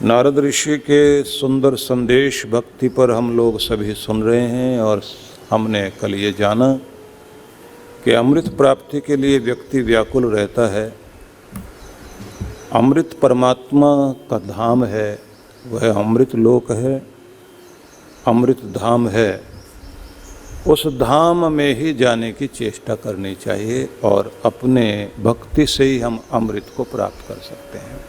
नारद ऋषि के सुंदर संदेश भक्ति पर हम लोग सभी सुन रहे हैं और हमने कल ये जाना कि अमृत प्राप्ति के लिए व्यक्ति व्याकुल रहता है। अमृत परमात्मा का धाम है, वह अमृत लोक है, अमृत धाम है। उस धाम में ही जाने की चेष्टा करनी चाहिए और अपने भक्ति से ही हम अमृत को प्राप्त कर सकते हैं।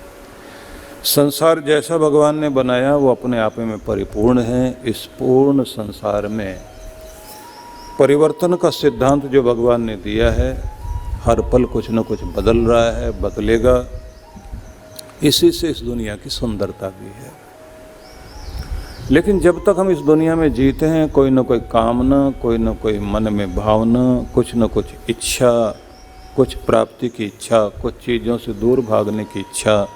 संसार जैसा भगवान ने बनाया वो अपने आप में परिपूर्ण है। इस पूर्ण संसार में परिवर्तन का सिद्धांत जो भगवान ने दिया है, हर पल कुछ न कुछ बदल रहा है, बदलेगा। इसी से इस दुनिया की सुंदरता भी है। लेकिन जब तक हम इस दुनिया में जीते हैं, कोई न कोई कामना, कोई न कोई मन में भावना, कुछ न कुछ इच्छा, कुछ प्राप्ति की इच्छा, कुछ चीज़ों से दूर भागने की इच्छा,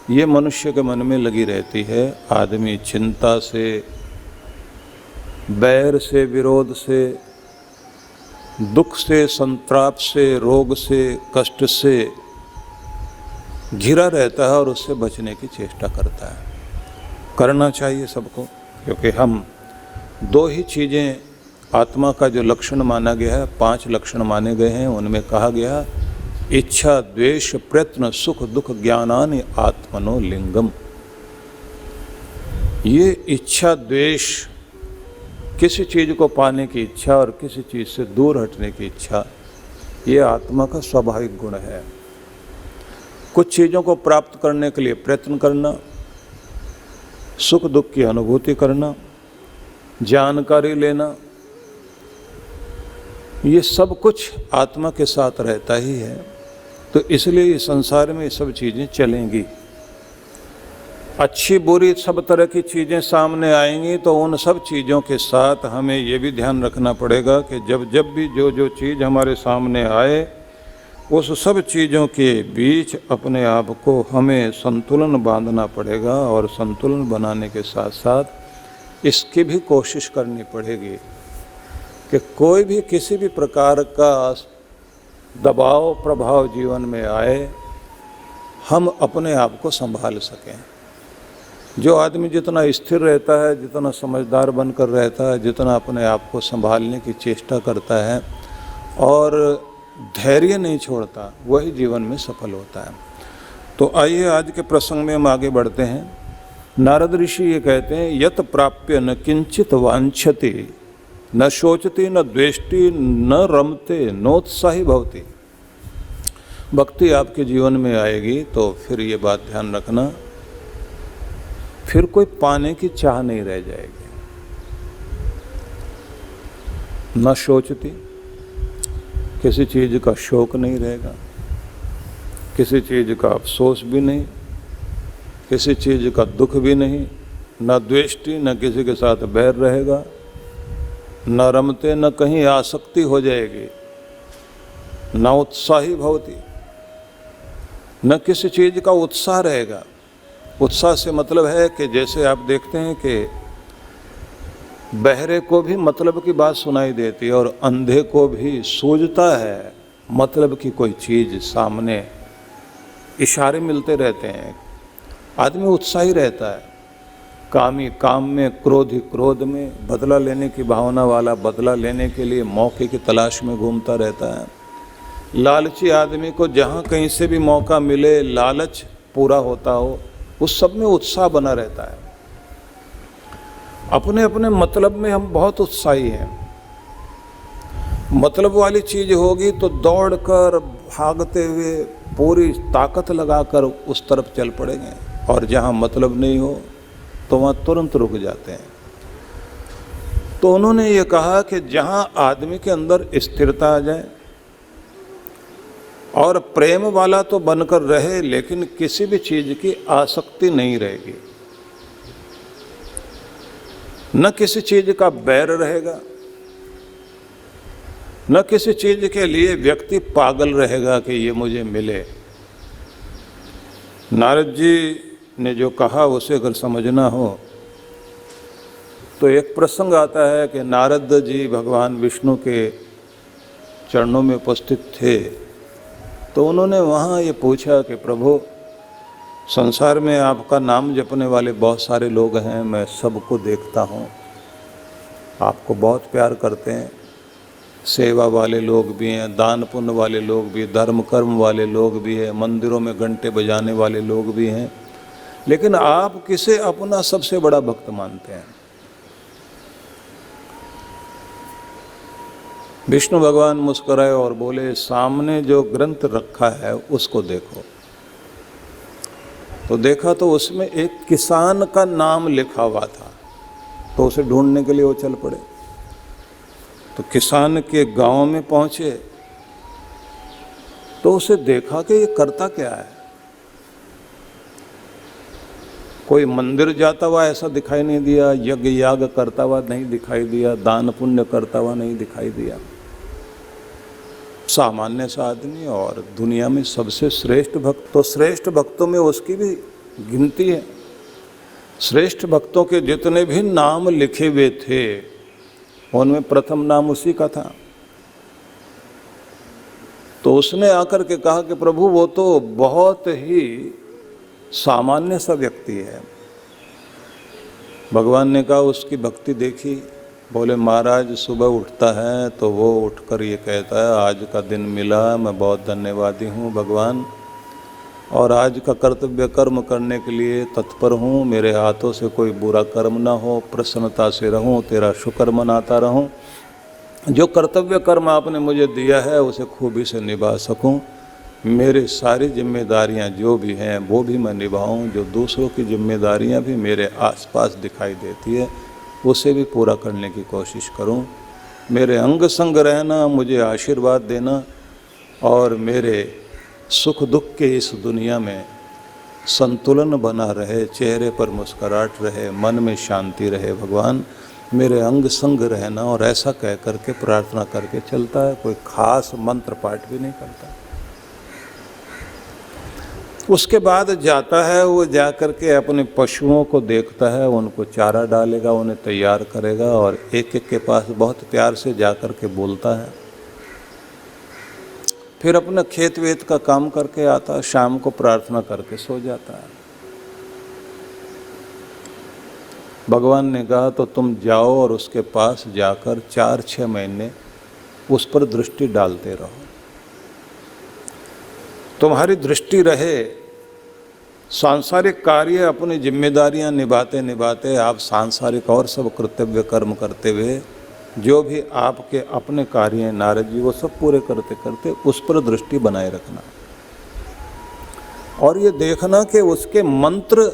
ये मनुष्य के मन में लगी रहती है। आदमी चिंता से, बैर से, विरोध से, दुख से, संताप से, रोग से, कष्ट से घिरा रहता है और उससे बचने की चेष्टा करता है। करना चाहिए सबको, क्योंकि हम दो ही चीज़ें आत्मा का जो लक्षण माना गया है, 5 लक्षण माने गए हैं, उनमें कहा गया इच्छा, द्वेष, प्रयत्न, सुख, दुख, ज्ञानानि आत्मनो लिंगम। ये इच्छा, द्वेष, किसी चीज़ को पाने की इच्छा और किसी चीज़ से दूर हटने की इच्छा, ये आत्मा का स्वाभाविक गुण है। कुछ चीज़ों को प्राप्त करने के लिए प्रयत्न करना, सुख दुख की अनुभूति करना, जानकारी लेना, ये सब कुछ आत्मा के साथ रहता ही है। तो इसलिए इस संसार में ये सब चीज़ें चलेंगी। अच्छी बुरी सब तरह की चीज़ें सामने आएंगी, तो उन सब चीज़ों के साथ हमें ये भी ध्यान रखना पड़ेगा कि जब भी जो चीज़ हमारे सामने आए, उस सब चीज़ों के बीच अपने आप को हमें संतुलन बांधना पड़ेगा और संतुलन बनाने के साथ साथ इसकी भी कोशिश करनी पड़ेगी कि कोई भी किसी भी प्रकार का दबाव प्रभाव जीवन में आए, हम अपने आप को संभाल सकें। जो आदमी जितना स्थिर रहता है, जितना समझदार बनकर रहता है, जितना अपने आप को संभालने की चेष्टा करता है और धैर्य नहीं छोड़ता, वही जीवन में सफल होता है। तो आइए आज के प्रसंग में हम आगे बढ़ते हैं। नारद ऋषि ये कहते हैं, यत प्राप्य न किंचित वांछति, न शोचति, न द्वेष्टि, न रमते, नोत्साही भवति। भक्ति आपके जीवन में आएगी तो फिर ये बात ध्यान रखना, फिर कोई पाने की चाह नहीं रह जाएगी। न शोचति, किसी चीज़ का शोक नहीं रहेगा, किसी चीज़ का अफसोस भी नहीं, किसी चीज़ का दुख भी नहीं। न द्वेष्टि, न किसी के साथ बैर रहेगा, न रमते, न कहीं आसक्ति हो जाएगी, न उत्साही भवति, न किसी चीज़ का उत्साह रहेगा। उत्साह से मतलब है कि जैसे आप देखते हैं कि बहरे को भी मतलब की बात सुनाई देती है और अंधे को भी सूझता है मतलब की कोई चीज़ सामने, इशारे मिलते रहते हैं। आदमी उत्साही रहता है, कामी काम में, क्रोधी क्रोध में, बदला लेने की भावना वाला बदला लेने के लिए मौके की तलाश में घूमता रहता है। लालची आदमी को जहाँ कहीं से भी मौका मिले, लालच पूरा होता हो, उस सब में उत्साह बना रहता है। अपने अपने मतलब में हम बहुत उत्साही हैं। मतलब वाली चीज़ होगी तो दौड़कर, भागते हुए, पूरी ताकत लगाकर उस तरफ चल पड़ेंगे, और जहाँ मतलब नहीं हो तो वहाँ तुरंत रुक जाते हैं। तो उन्होंने ये कहा कि जहाँ आदमी के अंदर स्थिरता आ जाए और प्रेम वाला तो बनकर रहे, लेकिन किसी भी चीज़ की आसक्ति नहीं रहेगी, न किसी चीज़ का बैर रहेगा, न किसी चीज़ के लिए व्यक्ति पागल रहेगा कि ये मुझे मिले। नारद जी ने जो कहा उसे अगर समझना हो तो एक प्रसंग आता है कि नारद जी भगवान विष्णु के चरणों में उपस्थित थे, तो उन्होंने वहाँ ये पूछा कि प्रभु, संसार में आपका नाम जपने वाले बहुत सारे लोग हैं, मैं सबको देखता हूँ, आपको बहुत प्यार करते हैं। सेवा वाले लोग भी हैं, दान पुण्य वाले लोग भी, धर्म कर्म वाले लोग भी हैं, मंदिरों में घंटे बजाने वाले लोग भी हैं, लेकिन आप किसे अपना सबसे बड़ा भक्त मानते हैं? विष्णु भगवान मुस्कुराए और बोले, सामने जो ग्रंथ रखा है उसको देखो। तो देखा तो उसमें एक किसान का नाम लिखा हुआ था, तो उसे ढूंढने के लिए वो चल पड़े। तो किसान के गांव में पहुंचे तो उसे देखा कि ये करता क्या है। कोई मंदिर जाता हुआ ऐसा दिखाई नहीं दिया, यज्ञ याग करता हुआ नहीं दिखाई दिया, दान पुण्य करता हुआ नहीं दिखाई दिया। सामान्य सा आदमी और दुनिया में सबसे श्रेष्ठ भक्त, तो श्रेष्ठ भक्तों में उसकी भी गिनती है। श्रेष्ठ भक्तों के जितने भी नाम लिखे हुए थे उनमें प्रथम नाम उसी का था। तो उसने आकर के कहा कि प्रभु वो तो बहुत ही सामान्य सा व्यक्ति है। भगवान ने कहा उसकी भक्ति देखी। बोले महाराज सुबह उठता है तो वो उठकर ये कहता है आज का दिन मिला, मैं बहुत धन्यवादी हूँ भगवान, और आज का कर्तव्य कर्म करने के लिए तत्पर हूँ, मेरे हाथों से कोई बुरा कर्म ना हो, प्रसन्नता से रहूँ, तेरा शुक्र मनाता रहूँ, जो कर्तव्य कर्म आपने मुझे दिया है उसे खूबी से निभा सकूँ, मेरे सारी जिम्मेदारियाँ जो भी हैं वो भी मैं निभाऊँ, जो दूसरों की जिम्मेदारियाँ भी मेरे आसपास दिखाई देती है उसे भी पूरा करने की कोशिश करूं, मेरे अंग संग रहना, मुझे आशीर्वाद देना, और मेरे सुख दुख के इस दुनिया में संतुलन बना रहे, चेहरे पर मुस्कुराहट रहे, मन में शांति रहे भगवान, मेरे अंग संग रहना। और ऐसा कह करके प्रार्थना करके चलता है, कोई खास मंत्र पाठ भी नहीं करता। उसके बाद जाता है, वो जा कर के अपने पशुओं को देखता है, उनको चारा डालेगा, उन्हें तैयार करेगा, और एक एक के पास बहुत प्यार से जा कर के बोलता है। फिर अपना खेत वेत का काम करके आता है, शाम को प्रार्थना करके सो जाता है। भगवान ने कहा तो तुम जाओ और उसके पास जाकर 4-6 महीने उस पर दृष्टि डालते रहो, तुम्हारी दृष्टि रहे सांसारिक कार्य, अपनी जिम्मेदारियां निभाते निभाते आप सांसारिक और सब कर्तव्य कर्म करते हुए जो भी आपके अपने कार्य हैं नारद जी वो सब पूरे करते करते उस पर दृष्टि बनाए रखना, और ये देखना कि उसके मंत्र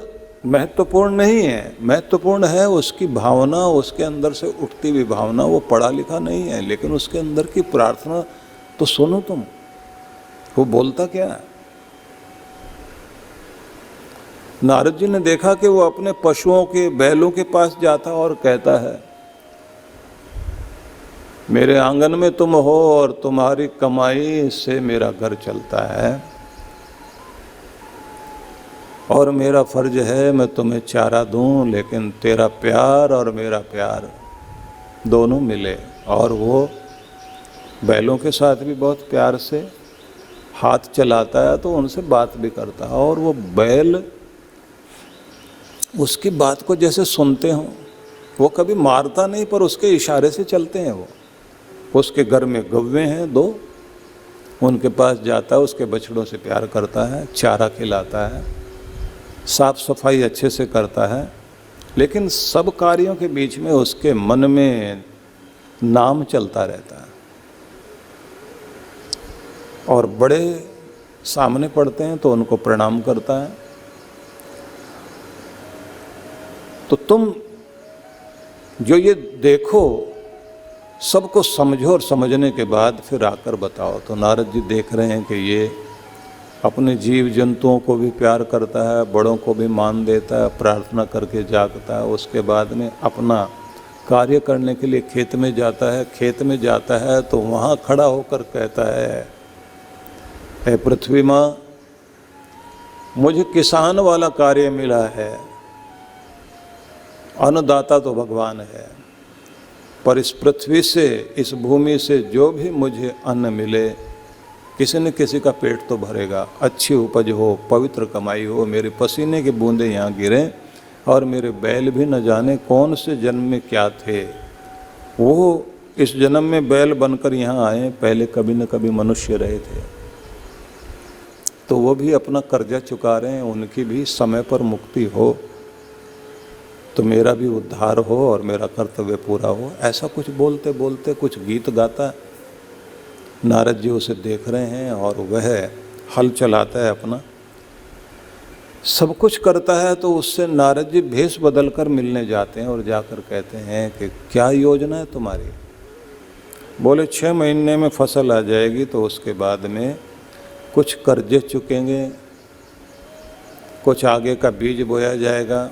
महत्वपूर्ण नहीं है, महत्वपूर्ण है उसकी भावना, उसके अंदर से उठती हुई भावना। वो पढ़ा लिखा नहीं है लेकिन उसके अंदर की प्रार्थना तो सुनो तुम, वो बोलता क्या है। नारद जी ने देखा कि वो अपने पशुओं के, बैलों के पास जाता और कहता है मेरे आंगन में तुम हो और तुम्हारी कमाई से मेरा घर चलता है, और मेरा फर्ज है मैं तुम्हें चारा दूं, लेकिन तेरा प्यार और मेरा प्यार दोनों मिले। और वो बैलों के साथ भी बहुत प्यार से हाथ चलाता है, तो उनसे बात भी करता है, और वो बैल उसकी बात को जैसे सुनते हों। वो कभी मारता नहीं पर उसके इशारे से चलते हैं। वो उसके घर में गव्वे हैं 2, उनके पास जाता है, उसके बछड़ों से प्यार करता है, चारा खिलाता है, साफ सफाई अच्छे से करता है, लेकिन सब कार्यों के बीच में उसके मन में नाम चलता रहता है। और बड़े सामने पड़ते हैं तो उनको प्रणाम करता है। तो तुम जो ये देखो सबको समझो, और समझने के बाद फिर आकर बताओ। तो नारद जी देख रहे हैं कि ये अपने जीव जंतुओं को भी प्यार करता है, बड़ों को भी मान देता है, प्रार्थना करके जागता है। उसके बाद में अपना कार्य करने के लिए खेत में जाता है। खेत में जाता है तो वहाँ खड़ा होकर कहता है, हे पृथ्वी माँ, मुझे किसान वाला कार्य मिला है, अन्नदाता तो भगवान है, पर इस पृथ्वी से, इस भूमि से जो भी मुझे अन्न मिले किसी न किसी का पेट तो भरेगा, अच्छी उपज हो, पवित्र कमाई हो, मेरे पसीने की बूंदें यहाँ गिरें और मेरे बैल भी न जाने कौन से जन्म में क्या थे, वो इस जन्म में बैल बनकर यहाँ आए, पहले कभी न कभी मनुष्य रहे थे, तो वो भी अपना कर्जा चुका रहे हैं, उनकी भी समय पर मुक्ति हो, तो मेरा भी उद्धार हो और मेरा कर्तव्य पूरा हो। ऐसा कुछ बोलते बोलते कुछ गीत गाता। नारद जी उसे देख रहे हैं और वह हल चलाता है अपना, सब कुछ करता है। तो उससे नारद जी भेष बदल कर मिलने जाते हैं और जाकर कहते हैं कि क्या योजना है तुम्हारी? बोले 6 महीने में फसल आ जाएगी, तो उसके बाद में कुछ कर्जे चुकेंगे, कुछ आगे का बीज बोया जाएगा,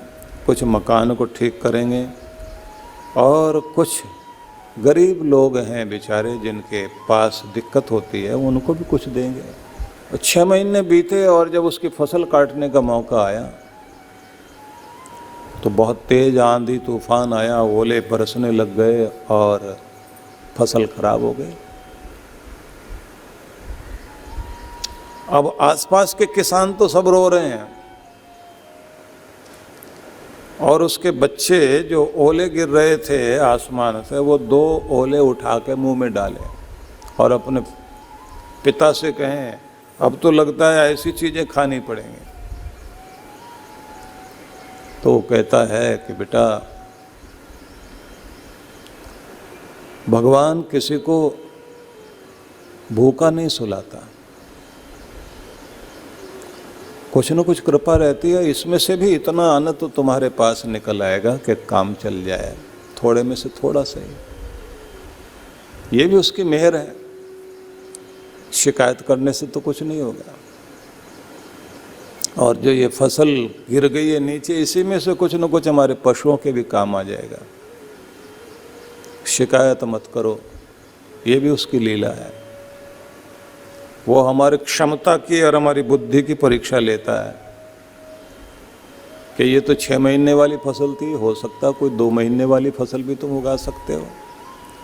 कुछ मकान को ठीक करेंगे और कुछ गरीब लोग हैं बेचारे जिनके पास दिक्कत होती है उनको भी कुछ देंगे। 6 महीने बीते और जब उसकी फसल काटने का मौका आया तो बहुत तेज आंधी तूफान आया, ओले बरसने लग गए और फसल खराब हो गई। अब आसपास के किसान तो सब रो रहे हैं और उसके बच्चे जो ओले गिर रहे थे आसमान से, वो 2 ओले उठा के मुंह में डाले और अपने पिता से कहें अब तो लगता है ऐसी चीज़ें खानी पड़ेंगी। तो वो कहता है कि बेटा, भगवान किसी को भूखा नहीं सुलाता, कुछ न कुछ कृपा रहती है, इसमें से भी इतना अन्न तो तुम्हारे पास निकल आएगा कि काम चल जाए, थोड़े में से थोड़ा सही। ये भी उसकी मेहर है, शिकायत करने से तो कुछ नहीं होगा। और जो ये फसल गिर गई है नीचे, इसी में से कुछ न कुछ हमारे पशुओं के भी काम आ जाएगा, शिकायत मत करो। ये भी उसकी लीला है, वो हमारी क्षमता की और हमारी बुद्धि की परीक्षा लेता है कि ये तो 6 महीने वाली फसल थी, हो सकता है कोई 2 महीने वाली फसल भी तुम उगा सकते हो,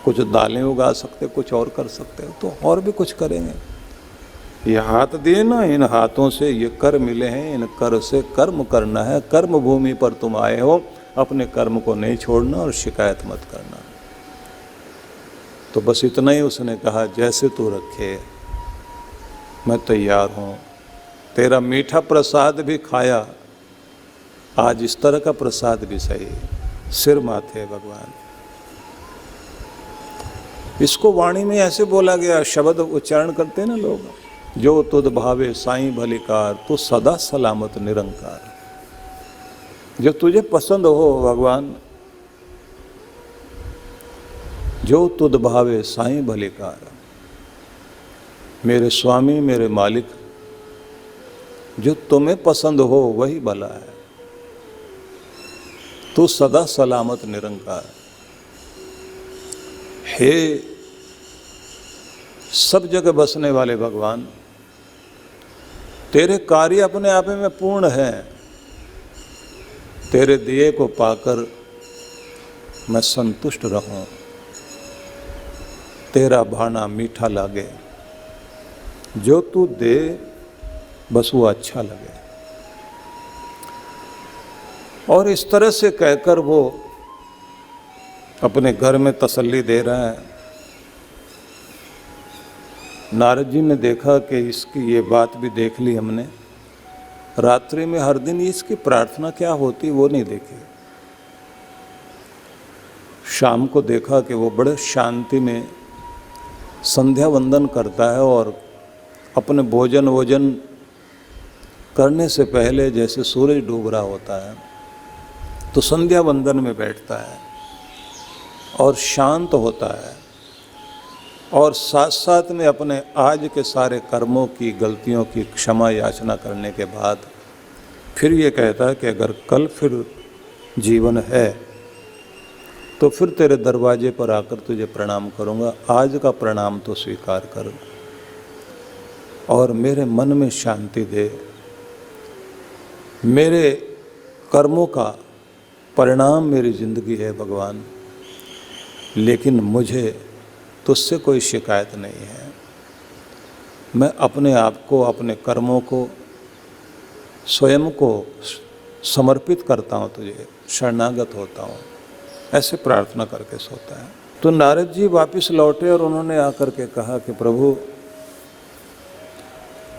कुछ दालें उगा सकते हो, कुछ और कर सकते हो, तो और भी कुछ करेंगे। ये हाथ दिए ना, इन हाथों से ये कर मिले हैं, इन कर से कर्म करना है, कर्म भूमि पर तुम आए हो, अपने कर्म को नहीं छोड़ना और शिकायत मत करना। तो बस इतना ही उसने कहा, जैसे तू रखे मैं तैयार हूँ, तेरा मीठा प्रसाद भी खाया, आज इस तरह का प्रसाद भी सही, सिर माथे भगवान। इसको वाणी में ऐसे बोला गया, शब्द उच्चारण करते हैं ना लोग, जो तुद भावे साईं भलिकार, तू सदा सलामत निरंकार। जो तुझे पसंद हो भगवान, जो तुद भावे साईं भलिकार, मेरे स्वामी मेरे मालिक, जो तुम्हें पसंद हो वही भला है, तू सदा सलामत निरंकार। हे सब जगह बसने वाले भगवान, तेरे कार्य अपने आप में पूर्ण है, तेरे दिए को पाकर मैं संतुष्ट रहूं, तेरा भाना मीठा लागे, जो तू दे बस वो अच्छा लगे। और इस तरह से कहकर वो अपने घर में तसल्ली दे रहा है। नारद जी ने देखा कि इसकी ये बात भी देख ली हमने, रात्रि में हर दिन इसकी प्रार्थना क्या होती वो नहीं देखी। शाम को देखा कि वो बड़े शांति में संध्या वंदन करता है और अपने भोजन वोजन करने से पहले जैसे सूरज डूब रहा होता है तो संध्या वंदन में बैठता है और शांत होता है और साथ साथ में अपने आज के सारे कर्मों की गलतियों की क्षमा याचना करने के बाद फिर ये कहता है कि अगर कल फिर जीवन है तो फिर तेरे दरवाजे पर आकर तुझे प्रणाम करूँगा, आज का प्रणाम तो स्वीकार कर और मेरे मन में शांति दे। मेरे कर्मों का परिणाम मेरी जिंदगी है भगवान, लेकिन मुझे तुझसे कोई शिकायत नहीं है। मैं अपने आप को, अपने कर्मों को, स्वयं को समर्पित करता हूँ तुझे, शरणागत होता हूँ, ऐसे प्रार्थना करके सोता है। तो नारद जी वापस लौटे और उन्होंने आकर के कहा कि प्रभु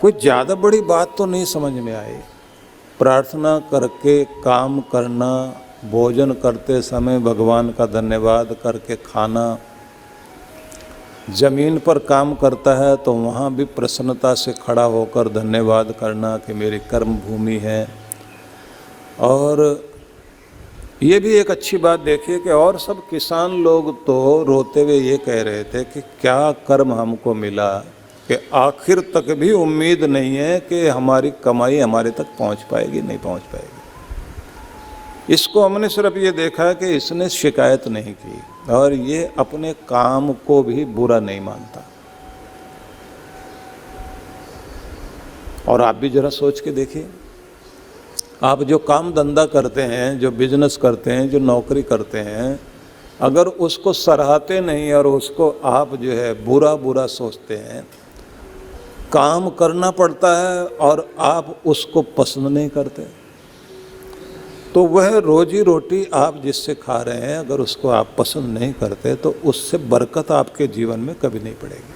कोई ज़्यादा बड़ी बात तो नहीं समझ में आई, प्रार्थना करके काम करना, भोजन करते समय भगवान का धन्यवाद करके खाना, जमीन पर काम करता है तो वहाँ भी प्रसन्नता से खड़ा होकर धन्यवाद करना कि मेरी कर्म भूमि है। और ये भी एक अच्छी बात देखिए कि और सब किसान लोग तो रोते हुए ये कह रहे थे कि क्या कर्म हमको मिला कि आखिर तक भी उम्मीद नहीं है कि हमारी कमाई हमारे तक पहुंच पाएगी, नहीं पहुंच पाएगी। इसको हमने सिर्फ ये देखा कि इसने शिकायत नहीं की और ये अपने काम को भी बुरा नहीं मानता। और आप भी जरा सोच के देखिए, आप जो काम धंधा करते हैं, जो बिजनेस करते हैं, जो नौकरी करते हैं, अगर उसको सराहते नहीं और उसको आप जो है बुरा बुरा सोचते हैं, काम करना पड़ता है और आप उसको पसंद नहीं करते, तो वह रोजी रोटी आप जिससे खा रहे हैं अगर उसको आप पसंद नहीं करते तो उससे बरकत आपके जीवन में कभी नहीं पड़ेगी।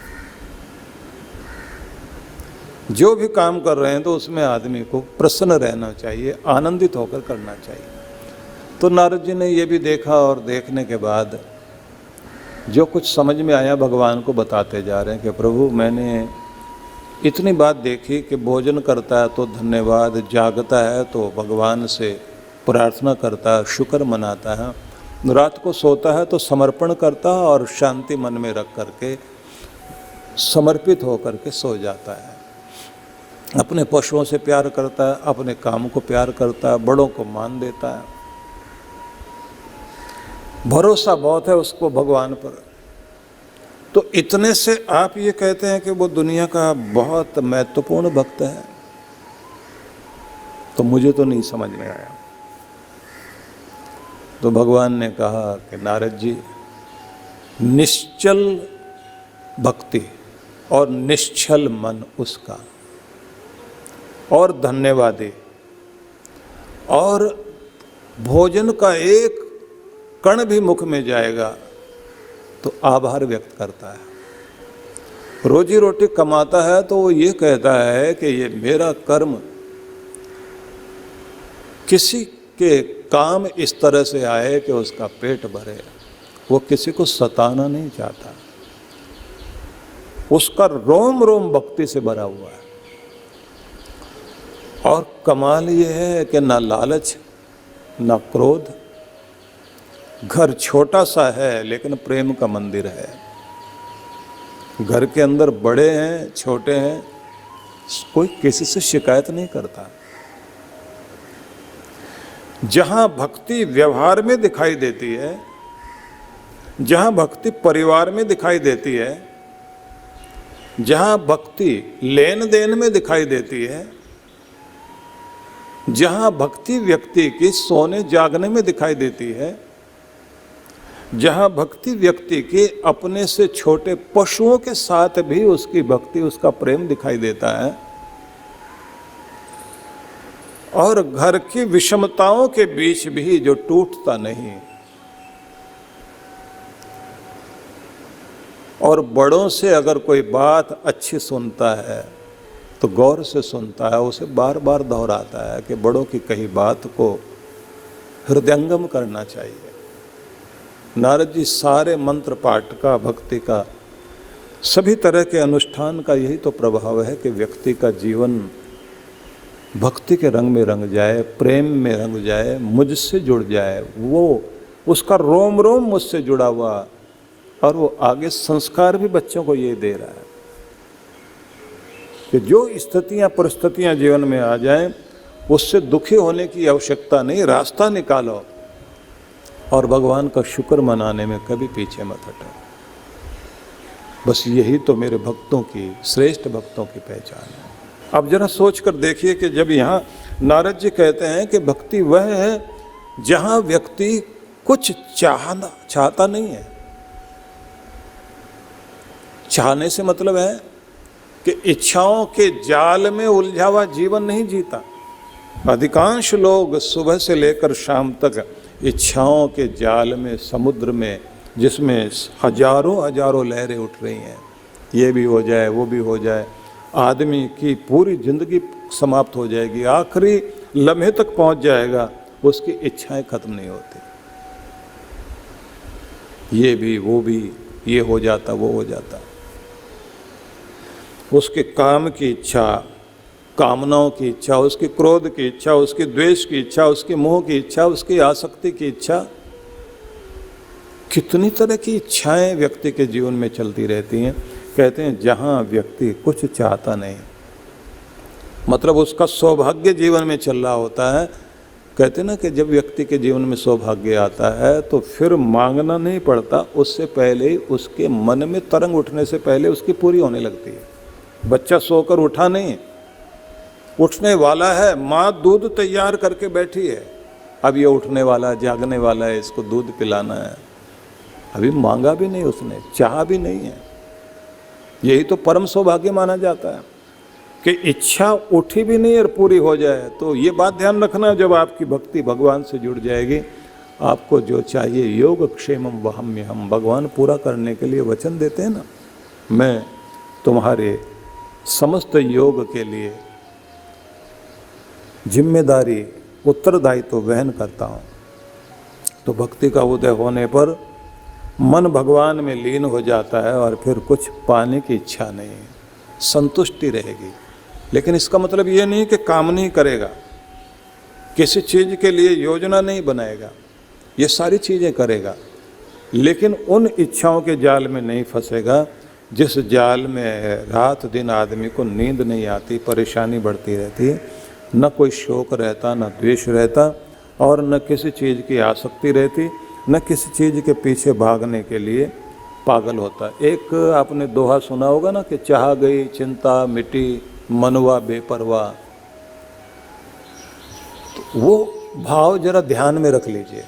जो भी काम कर रहे हैं तो उसमें आदमी को प्रसन्न रहना चाहिए, आनंदित होकर करना चाहिए। तो नारद जी ने ये भी देखा और देखने के बाद जो कुछ समझ में आया भगवान को बताते जा रहे हैं कि प्रभु मैंने इतनी बात देखी कि भोजन करता है तो धन्यवाद, जागता है तो भगवान से प्रार्थना करता है, शुक्र मनाता है, रात को सोता है तो समर्पण करता है और शांति मन में रख करके समर्पित होकर के सो जाता है। अपने पशुओं से प्यार करता है, अपने काम को प्यार करता है, बड़ों को मान देता है, भरोसा बहुत है उसको भगवान पर। तो इतने से आप ये कहते हैं कि वो दुनिया का बहुत महत्वपूर्ण भक्त है, तो मुझे तो नहीं समझ में आया। तो भगवान ने कहा कि नारद जी, निश्चल भक्ति और निश्चल मन उसका और धन्यवादी और भोजन का एक कण भी मुख में जाएगा तो आभार व्यक्त करता है। रोजी रोटी कमाता है तो वो ये कहता है कि ये मेरा कर्म किसी के काम इस तरह से आए कि उसका पेट भरे, वो किसी को सताना नहीं चाहता, उसका रोम रोम भक्ति से भरा हुआ है। और कमाल ये है कि ना लालच ना क्रोध, घर छोटा सा है लेकिन प्रेम का मंदिर है। घर के अंदर बड़े हैं छोटे हैं, कोई किसी से शिकायत नहीं करता। जहां भक्ति व्यवहार में दिखाई देती है, जहां भक्ति परिवार में दिखाई देती है, जहां भक्ति लेन देन में दिखाई देती है, जहां भक्ति व्यक्ति की सोने जागने में दिखाई देती है, जहां भक्ति व्यक्ति के अपने से छोटे पशुओं के साथ भी उसकी भक्ति, उसका प्रेम दिखाई देता है, और घर की विषमताओं के बीच भी जो टूटता नहीं, और बड़ों से अगर कोई बात अच्छी सुनता है तो गौर से सुनता है, उसे बार बार दोहराता है कि बड़ों की कही बात को हृदयंगम करना चाहिए। नारद जी सारे मंत्र पाठ का, भक्ति का, सभी तरह के अनुष्ठान का यही तो प्रभाव है कि व्यक्ति का जीवन भक्ति के रंग में रंग जाए, प्रेम में रंग जाए, मुझसे जुड़ जाए, वो उसका रोम रोम मुझसे जुड़ा हुआ, और वो आगे संस्कार भी बच्चों को ये दे रहा है कि जो स्थितियां परिस्थितियां जीवन में आ जाएं उससे दुखी होने की आवश्यकता नहीं, रास्ता निकालो और भगवान का शुक्र मनाने में कभी पीछे मत हटो। बस यही तो मेरे भक्तों की, श्रेष्ठ भक्तों की पहचान है। अब जरा सोच कर देखिए कि जब यहाँ नारद जी कहते हैं कि भक्ति वह है जहाँ व्यक्ति कुछ चाहता नहीं है। चाहने से मतलब है कि इच्छाओं के जाल में उलझा हुआ जीवन नहीं जीता। अधिकांश लोग सुबह से लेकर शाम तक इच्छाओं के जाल में, समुद्र में, जिसमें हजारों हजारों लहरें उठ रही हैं, ये भी हो जाए वो भी हो जाए, आदमी की पूरी जिंदगी समाप्त हो जाएगी, आखिरी लम्हे तक पहुंच जाएगा, उसकी इच्छाएं खत्म नहीं होती। ये भी वो भी, ये हो जाता वो हो जाता। उसके काम की इच्छा, कामनाओं की इच्छा, उसकी क्रोध की इच्छा, उसकी द्वेष की इच्छा, उसकी मोह की इच्छा, उसकी आसक्ति की इच्छा, कितनी तरह की इच्छाएं व्यक्ति के जीवन में चलती रहती हैं। कहते हैं जहाँ व्यक्ति कुछ चाहता नहीं, मतलब उसका सौभाग्य जीवन में चल रहा होता है। कहते हैं ना कि जब व्यक्ति के जीवन में सौभाग्य आता है तो फिर मांगना नहीं पड़ता, उससे पहले ही उसके मन में तरंग उठने से पहले उसकी पूरी होने लगती है। बच्चा सोकर उठा नहीं, उठने वाला है, माँ दूध तैयार करके बैठी है, अब ये उठने वाला, जागने वाला है, इसको दूध पिलाना है। अभी मांगा भी नहीं उसने, चाहा भी नहीं है। यही तो परम सौभाग्य माना जाता है कि इच्छा उठी भी नहीं और पूरी हो जाए। तो ये बात ध्यान रखना, जब आपकी भक्ति भगवान से जुड़ जाएगी, आपको जो चाहिए, योग क्षेमम वहम्यहम, भगवान पूरा करने के लिए वचन देते हैं ना, मैं तुम्हारे समस्त योग के लिए जिम्मेदारी, उत्तरदायित्व तो वहन करता हूँ। तो भक्ति का उदय होने पर मन भगवान में लीन हो जाता है और फिर कुछ पाने की इच्छा नहीं, संतुष्टि रहेगी। लेकिन इसका मतलब ये नहीं कि काम नहीं करेगा, किसी चीज़ के लिए योजना नहीं बनाएगा, ये सारी चीज़ें करेगा, लेकिन उन इच्छाओं के जाल में नहीं फंसेगा जिस जाल में रात दिन आदमी को नींद नहीं आती, परेशानी बढ़ती रहती है, न कोई शोक रहता, न द्वेष रहता, और न किसी चीज़ की आसक्ति रहती, न किसी चीज़ के पीछे भागने के लिए पागल होता। एक आपने दोहा सुना होगा ना कि चाह गई चिंता मिटी, मनवा बेपरवाह। तो वो भाव जरा ध्यान में रख लीजिए।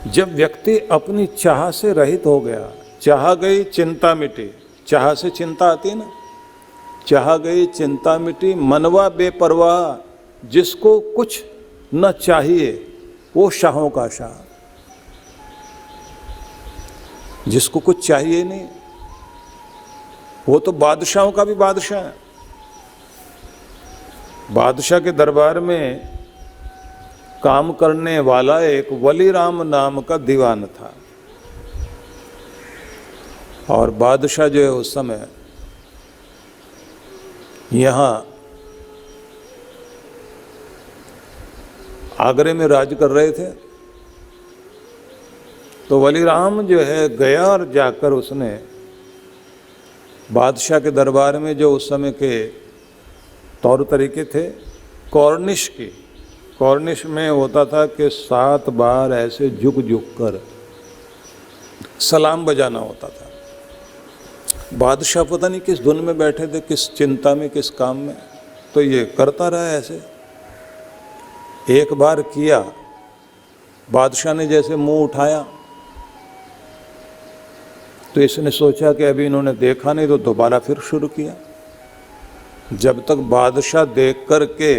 जब व्यक्ति अपनी चाह से रहित हो गया, चाह गई चिंता मिटी, चाह से चिंता आती है ना, चाह गई चिंता मिटी, मनवा बेपरवाह, जिसको कुछ न चाहिए वो शाहों का शाह, जिसको कुछ चाहिए नहीं वो तो बादशाहों का भी बादशाह है। बादशाह के दरबार में काम करने वाला एक वली राम नाम का दीवान था, और बादशाह जो है उस समय यहाँ आगरे में राज कर रहे थे। तो वली राम जो है गया और जाकर उसने बादशाह के दरबार में, जो उस समय के तौर तरीके थे कॉर्निश की, कॉर्निश में होता था कि 7 बार ऐसे झुक झुक कर सलाम बजाना होता था। बादशाह पता नहीं किस धुन में बैठे थे, किस चिंता में, किस काम में, तो ये करता रहा ऐसे। एक बार किया, बादशाह ने जैसे मुंह उठाया तो इसने सोचा कि अभी इन्होंने देखा नहीं, तो दोबारा फिर शुरू किया। जब तक बादशाह देख कर के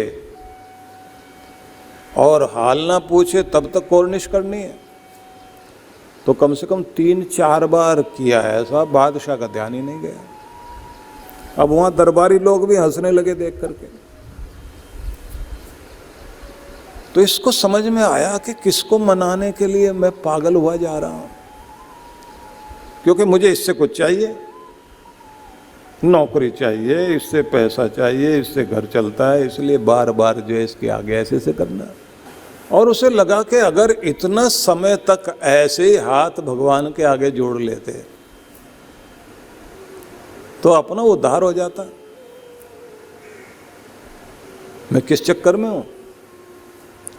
और हाल ना पूछे तब तक कॉर्निश करनी है। तो कम से कम 3-4 बार किया है ऐसा, बादशाह का ध्यान ही नहीं गया। अब वहाँ दरबारी लोग भी हंसने लगे देख करके। तो इसको समझ में आया कि किसको मनाने के लिए मैं पागल हुआ जा रहा हूँ, क्योंकि मुझे इससे कुछ चाहिए, नौकरी चाहिए, इससे पैसा चाहिए, इससे घर चलता है, इसलिए बार बार जो है इसके आगे ऐसे से करना। और उसे लगा कि अगर इतना समय तक ऐसे ही हाथ भगवान के आगे जोड़ लेते तो अपना उद्धार हो जाता। मैं किस चक्कर में हूं,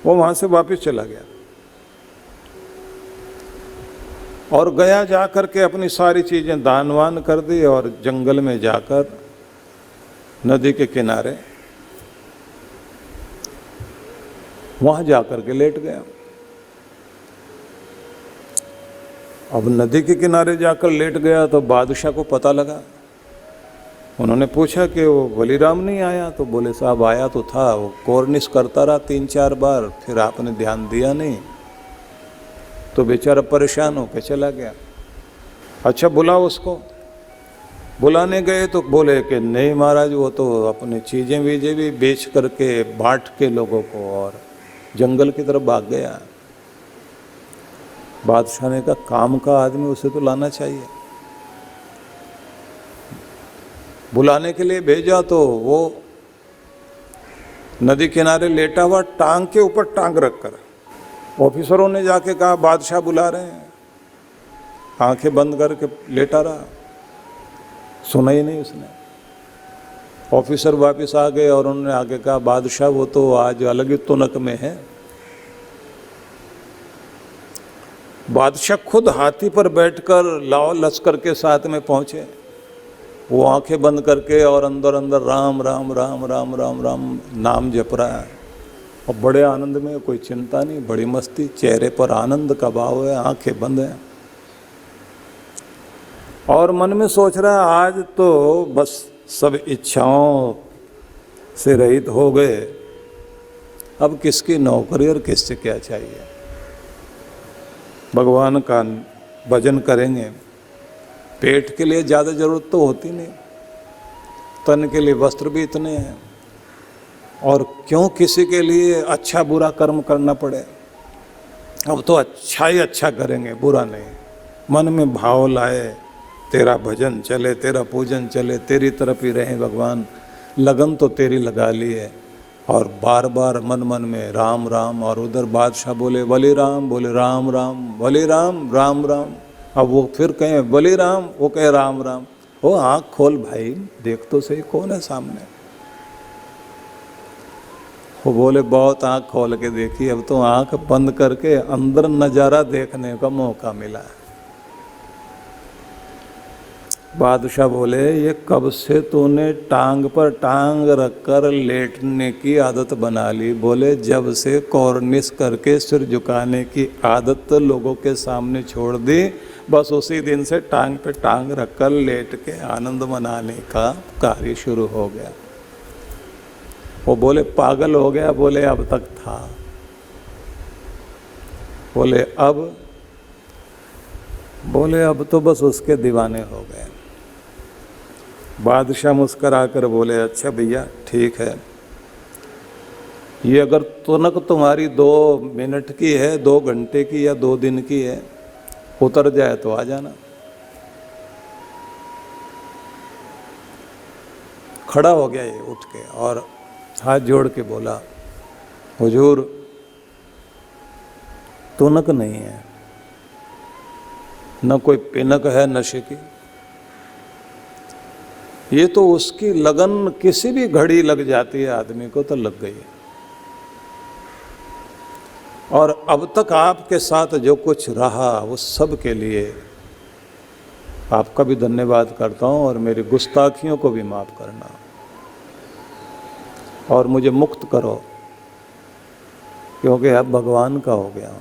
वो वहां से वापस चला गया और गया जाकर के अपनी सारी चीजें दानवान कर दी और जंगल में जाकर नदी के किनारे वहां जाकर के लेट गया। अब नदी के किनारे जाकर लेट गया तो बादशाह को पता लगा उन्होंने पूछा कि वो बलीराम नहीं आया, तो बोले साहब आया तो था, वो कोर्निश करता रहा 3-4 बार, फिर आपने ध्यान दिया नहीं, तो बेचारा परेशान होकर चला गया। अच्छा बुलाओ उसको। बुलाने गए तो बोले कि नहीं महाराज, वो तो अपनी चीज़ें वीजें भी बेच करके बांट के लोगों को और जंगल की तरफ भाग गया। बादशाह ने कहा काम का आदमी, उसे तो लाना चाहिए। बुलाने के लिए भेजा तो वो नदी किनारे लेटा हुआ, टांग के ऊपर टांग रखकर। ऑफिसरों ने जाके कहा बादशाह बुला रहे हैं, आंखें बंद करके लेटा रहा, सुना ही नहीं उसने। ऑफिसर वापस आ गए और उन्होंने आगे कहा बादशाह वो तो आज अलग ही तुनक में है। बादशाह खुद हाथी पर बैठकर लाओ लश्कर के साथ में पहुंचे। वो आंखें बंद करके और अंदर अंदर राम राम राम राम राम राम नाम जप रहा है, और बड़े आनंद में, कोई चिंता नहीं, बड़ी मस्ती, चेहरे पर आनंद का भाव है, आंखें बंद हैं, और मन में सोच रहा है आज तो बस सब इच्छाओं से रहित हो गए, अब किसकी नौकरी और किससे क्या चाहिए। भगवान का भजन करेंगे, पेट के लिए ज़्यादा जरूरत तो होती नहीं, तन के लिए वस्त्र भी इतने हैं, और क्यों किसी के लिए अच्छा बुरा कर्म करना पड़े। अब तो अच्छा ही अच्छा करेंगे, बुरा नहीं। मन में भाव लाए, तेरा भजन चले, तेरा पूजन चले, तेरी तरफ ही रहे भगवान, लगन तो तेरी लगा ली है, और बार बार मन मन में राम राम। और उधर बादशाह बोले बलीराम, बोले राम राम, बलीराम राम राम। अब वो फिर कहें बलीराम, वो कहे राम राम। वो आँख खोल भाई, देख तो सही कौन है सामने। वो बोले बहुत आँख खोल के देखी, अब तो आँख बंद करके अंदर नज़ारा देखने का मौका मिला। बादशाह बोले ये कब से तूने टांग पर टांग रखकर लेटने की आदत बना ली। बोले जब से कॉर्निश करके सिर झुकाने की आदत लोगों के सामने छोड़ दी, बस उसी दिन से टांग पे टांग रखकर लेट के आनंद मनाने का कार्य शुरू हो गया। वो बोले पागल हो गया। बोले अब तक था। बोले अब तो बस उसके दीवाने हो गए। बादशाह मुस्कराकर बोले अच्छा भैया ठीक है, ये अगर तुनक तुम्हारी 2 मिनट की है, 2 घंटे की या 2 दिन की है, उतर जाए तो आ जाना। खड़ा हो गया ये उठ के और हाथ जोड़ के बोला हुजूर तुनक नहीं है, न कोई पिनक है नशे की, ये तो उसकी लगन किसी भी घड़ी लग जाती है आदमी को तो लग गई है। और अब तक आपके साथ जो कुछ रहा वो सब के लिए आपका भी धन्यवाद करता हूँ, और मेरी गुस्ताखियों को भी माफ़ करना और मुझे मुक्त करो, क्योंकि अब भगवान का हो गया।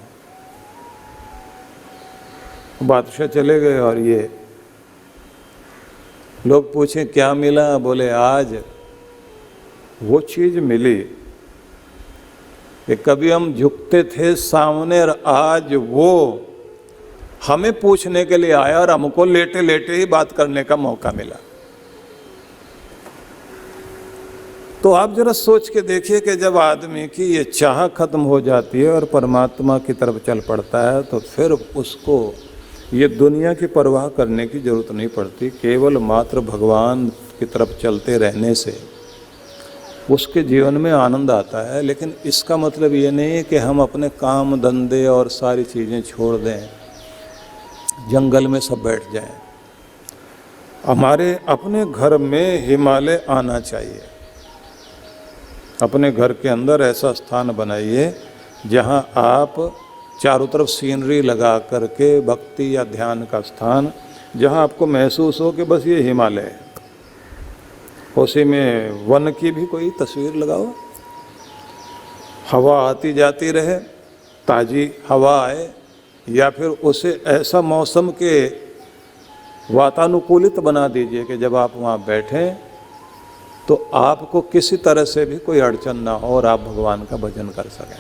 बादशाह चले गए और ये लोग पूछे क्या मिला। बोले आज वो चीज़ मिली कि कभी हम झुकते थे सामने, और आज वो हमें पूछने के लिए आया और हमको लेटे लेटे ही बात करने का मौका मिला। तो आप जरा सोच के देखिए कि जब आदमी की ये चाह खत्म हो जाती है और परमात्मा की तरफ चल पड़ता है, तो फिर उसको ये दुनिया की परवाह करने की जरूरत नहीं पड़ती। केवल मात्र भगवान की तरफ चलते रहने से उसके जीवन में आनंद आता है। लेकिन इसका मतलब ये नहीं है कि हम अपने काम धंधे और सारी चीज़ें छोड़ दें, जंगल में सब बैठ जाएं। हमारे अपने घर में हिमालय आना चाहिए। अपने घर के अंदर ऐसा स्थान बनाइए जहां आप चारों तरफ सीनरी लगा करके भक्ति या ध्यान का स्थान, जहां आपको महसूस हो कि बस ये हिमालय है। उसी में वन की भी कोई तस्वीर लगाओ, हवा आती जाती रहे, ताज़ी हवा आए, या फिर उसे ऐसा मौसम के वातानुकूलित बना दीजिए कि जब आप वहाँ बैठें तो आपको किसी तरह से भी कोई अड़चन ना हो और आप भगवान का भजन कर सकें।